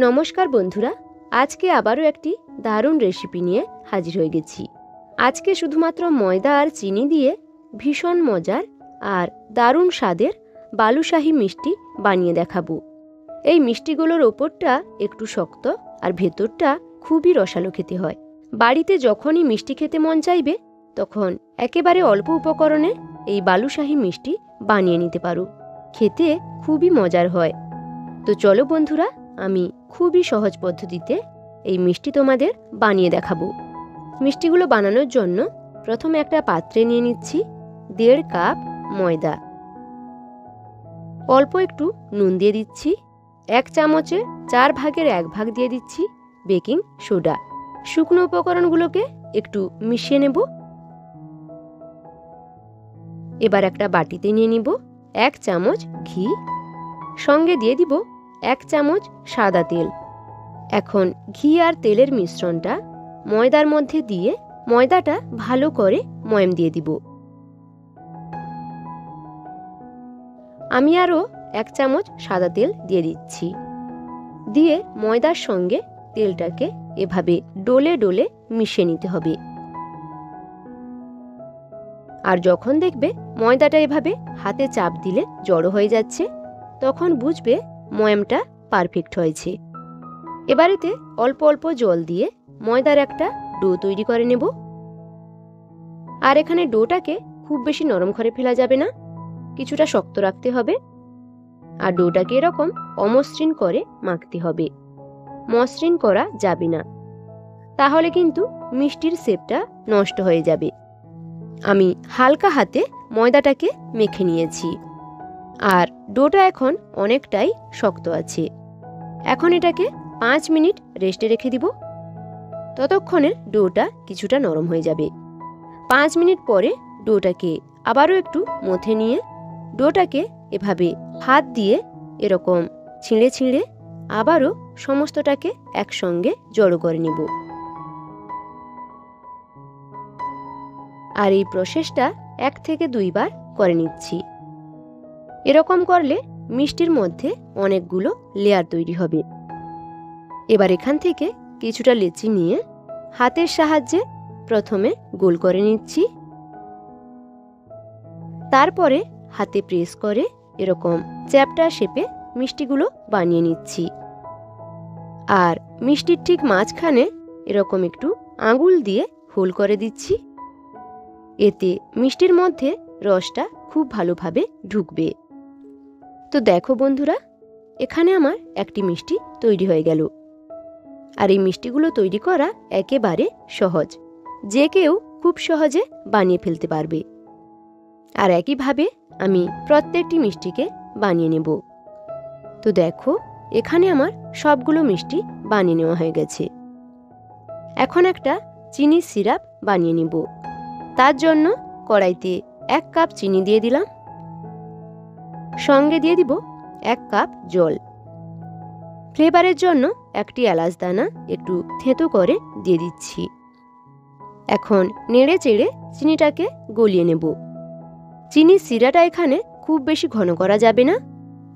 নমস্কার বন্ধুরা, আজকে আবারও একটি দারুণ রেসিপি নিয়ে হাজির হয়ে গেছি। আজকে শুধুমাত্র ময়দা আর চিনি দিয়ে ভীষণ মজার আর দারুণ স্বাদের বালুশাহী মিষ্টি বানিয়ে দেখাবো। এই মিষ্টিগুলোর ওপরটা একটু শক্ত আর ভেতরটা খুবই রসালো খেতে হয়। বাড়িতে যখনই মিষ্টি খেতে মন চাইবে তখন একেবারে অল্প উপকরণে এই বালুশাহী মিষ্টি বানিয়ে নিতে পারো। খেতে খুবই মজার হয়। তো চলো বন্ধুরা, আমি খুবই সহজ পদ্ধতিতে এই মিষ্টি তোমাদের বানিয়ে দেখাবো। মিষ্টিগুলো বানানোর জন্য প্রথমে একটা পাত্রে নিয়ে নিচ্ছি 1.5 কাপ ময়দা, অল্প একটু নুন দিয়ে দিচ্ছি, 1 চামচে 4 ভাগের 1 ভাগ দিয়ে দিচ্ছি বেকিং সোডা। শুকনো উপকরণগুলোকে একটু মিশিয়ে নেব। এবার একটা বাটিতে নিয়ে নিব 1 চামচ ঘি, সঙ্গে দিয়ে দিব 1 চামচ সাদা তেল। এখন ঘি আর তেলের মিশ্রণটা ময়দার মধ্যে দিয়ে ময়দাটা ভালো করে ময়াম দিয়ে দিব। আমি আরও 1 চামচ সাদা তেল দিয়ে দিচ্ছি। দিয়ে ময়দার সঙ্গে তেলটাকে এভাবে ডলে ডলে মিশিয়ে নিতে হবে। আর যখন দেখবে ময়দাটা এভাবে হাতে চাপ দিলে জড়ো হয়ে যাচ্ছে, তখন বুঝবে ময়ামটা পারফেক্ট হয়েছে। এবারেতে অল্প অল্প জল দিয়ে ময়দার একটা ডো তৈরি করে নেব। আর এখানে ডোটাকে খুব বেশি নরম করে ফেলা যাবে না, কিছুটা শক্ত রাখতে হবে। আর ডোটাকে এরকম অমসৃণ করে মাখতে হবে, মসৃণ করা যাবে না, তাহলে কিন্তু মিষ্টির শেপটা নষ্ট হয়ে যাবে। আমি হালকা হাতে ময়দাটাকে মেখে নিয়েছি আর ডোটা এখন অনেকটাই শক্ত আছে। এখন এটাকে 5 মিনিট রেস্টে রেখে দিব। ততক্ষণে ডোটা কিছুটা নরম হয়ে যাবে। 5 মিনিট পরে ডোটাকে আবারও একটু মথে নিয়ে ডোটাকে এভাবে হাত দিয়ে এরকম ছিঁড়ে ছিঁড়ে আবারও সমস্তটাকে একসঙ্গে জড়ো করে নিব। আর এই প্রসেসটা 1 থেকে 2 বার করে নিচ্ছি। এরকম করলে মিষ্টির মধ্যে অনেকগুলো লেয়ার তৈরি হবে। এবার এখান থেকে কিছুটা লেচি নিয়ে হাতের সাহায্যে প্রথমে গোল করে নিচ্ছি। তারপরে হাতে প্রেস করে এরকম চ্যাপ্টা শেপে মিষ্টিগুলো বানিয়ে নিচ্ছি। আর মিষ্টির ঠিক মাঝখানে এরকম একটু আঙুল দিয়ে হোল করে দিচ্ছি। এতে মিষ্টির মধ্যে রসটা খুব ভালোভাবে ঢুকবে। তো দেখো বন্ধুরা, এখানে আমার একটি মিষ্টি তৈরি হয়ে গেল। আর এই মিষ্টিগুলো তৈরি করা একেবারে সহজ, যে কেউ খুব সহজে বানিয়ে ফেলতে পারবে। আর একইভাবে আমি প্রত্যেকটি মিষ্টিকে বানিয়ে নেব। তো দেখো, এখানে আমার সবগুলো মিষ্টি বানিয়ে নেওয়া হয়ে গেছে। এখন একটা চিনির সিরাপ বানিয়ে নিব। তার জন্য কড়াইতে 1 কাপ চিনি দিয়ে দিলাম, সঙ্গে দিয়ে দিব 1 কাপ জল। ফ্লেভারের জন্য একটি এলাচ দানা একটু থেঁতো করে দিয়ে দিচ্ছি। এখন নেড়ে চেড়ে চিনিটাকে গলিয়ে নেব। চিনির সিরাটা এখানে খুব বেশি ঘন করা যাবে না।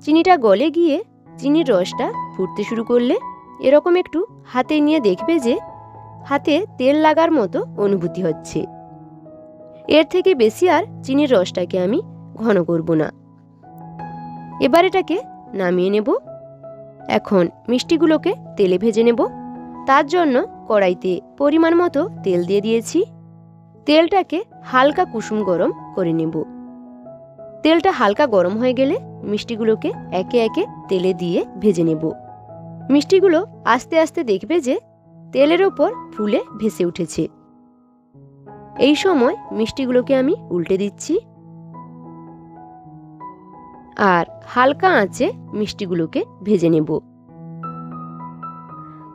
চিনিটা গলে গিয়ে চিনির রসটা ফুটতে শুরু করলে এরকম একটু হাতে নিয়ে দেখবে যে হাতে তেল লাগার মতো অনুভূতি হচ্ছে। এর থেকে বেশি আর চিনির রসটাকে আমি ঘন করব না। এবার এটাকে নামিয়ে নেব। এখন মিষ্টিগুলোকে তেলে ভেজে নেব। তার জন্য কড়াইতে পরিমাণ মতো তেল দিয়ে দিয়েছি। তেলটাকে হালকা কুসুম গরম করে নেব। তেলটা হালকা গরম হয়ে গেলে মিষ্টিগুলোকে একে একে তেলে দিয়ে ভেজে নেব। মিষ্টিগুলো আস্তে আস্তে দেখবে যে তেলের ওপর ফুলে ভেসে উঠেছে। এই সময় মিষ্টিগুলোকে আমি উল্টে দিচ্ছি আর হালকা আঁচে মিষ্টিগুলোকে ভেজে নেব।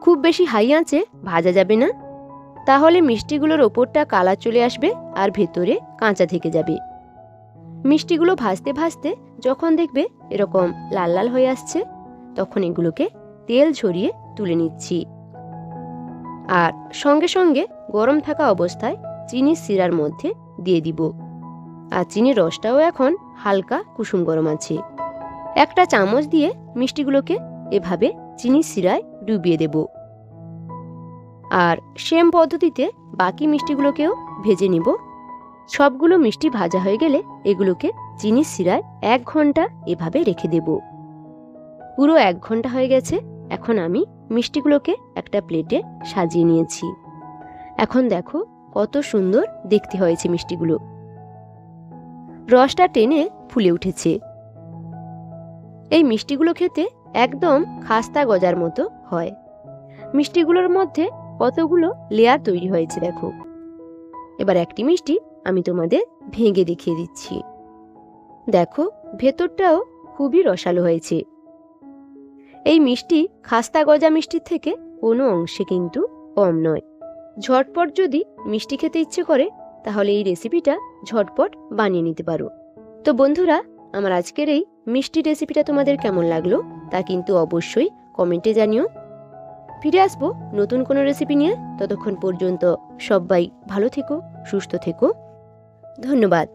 খুব বেশি হাই আঁচে ভাজা যাবে না, তাহলে মিষ্টিগুলোর ওপরটা কালার চলে আসবে আর ভেতরে কাঁচা থেকে যাবে। মিষ্টিগুলো ভাজতে ভাজতে যখন দেখবে এরকম লাল লাল হয়ে আসছে, তখন এগুলোকে তেল ঝরিয়ে তুলে নিচ্ছি। আর সঙ্গে সঙ্গে গরম থাকা অবস্থায় চিনির সিরার মধ্যে দিয়ে দিব। আর চিনির রসটাও এখন হালকা কুসুম গরম আছে। একটা চামচ দিয়ে মিষ্টিগুলোকে এভাবে চিনির শিরায় ডুবিয়ে দেব। আর সেম পদ্ধতিতে বাকি মিষ্টিগুলোকেও ভেজে নিব। সবগুলো মিষ্টি ভাজা হয়ে গেলে এগুলোকে চিনির শিরায় 1 ঘন্টা এভাবে রেখে দেব। পুরো 1 ঘন্টা হয়ে গেছে। এখন আমি মিষ্টিগুলোকে একটা প্লেটে সাজিয়ে নিয়েছি। এখন দেখো কত সুন্দর দেখতে হয়েছে মিষ্টিগুলো। রসটা টেনে ফুলে উঠেছে। এই মিষ্টিগুলো খেতে একদম খাস্তা গজার মতো হয়। মিষ্টিগুলোর মধ্যে কতগুলো লেয়ার তৈরি হয়েছে দেখো। এবার একটি মিষ্টি আমি তোমাদের ভেঙে দেখিয়ে দিচ্ছি। দেখো ভেতরটাও খুবই রসালো হয়েছে। এই মিষ্টি খাস্তা গজা মিষ্টির থেকে কোনো অংশে কিন্তু কম নয়। ঝটপট যদি মিষ্টি খেতে ইচ্ছে করে তাহলে এই রেসিপিটা ঝটপট বানিয়ে নিতে পারো। তো বন্ধুরা, আমার আজকের এই মিষ্টি রেসিপিটা তোমাদের কেমন লাগলো তা কিন্তু অবশ্যই কমেন্টে জানিও। ফিরে আসবো নতুন কোনো রেসিপি নিয়ে। ততক্ষণ পর্যন্ত সবাই ভালো থেকো, সুস্থ থেকো। ধন্যবাদ।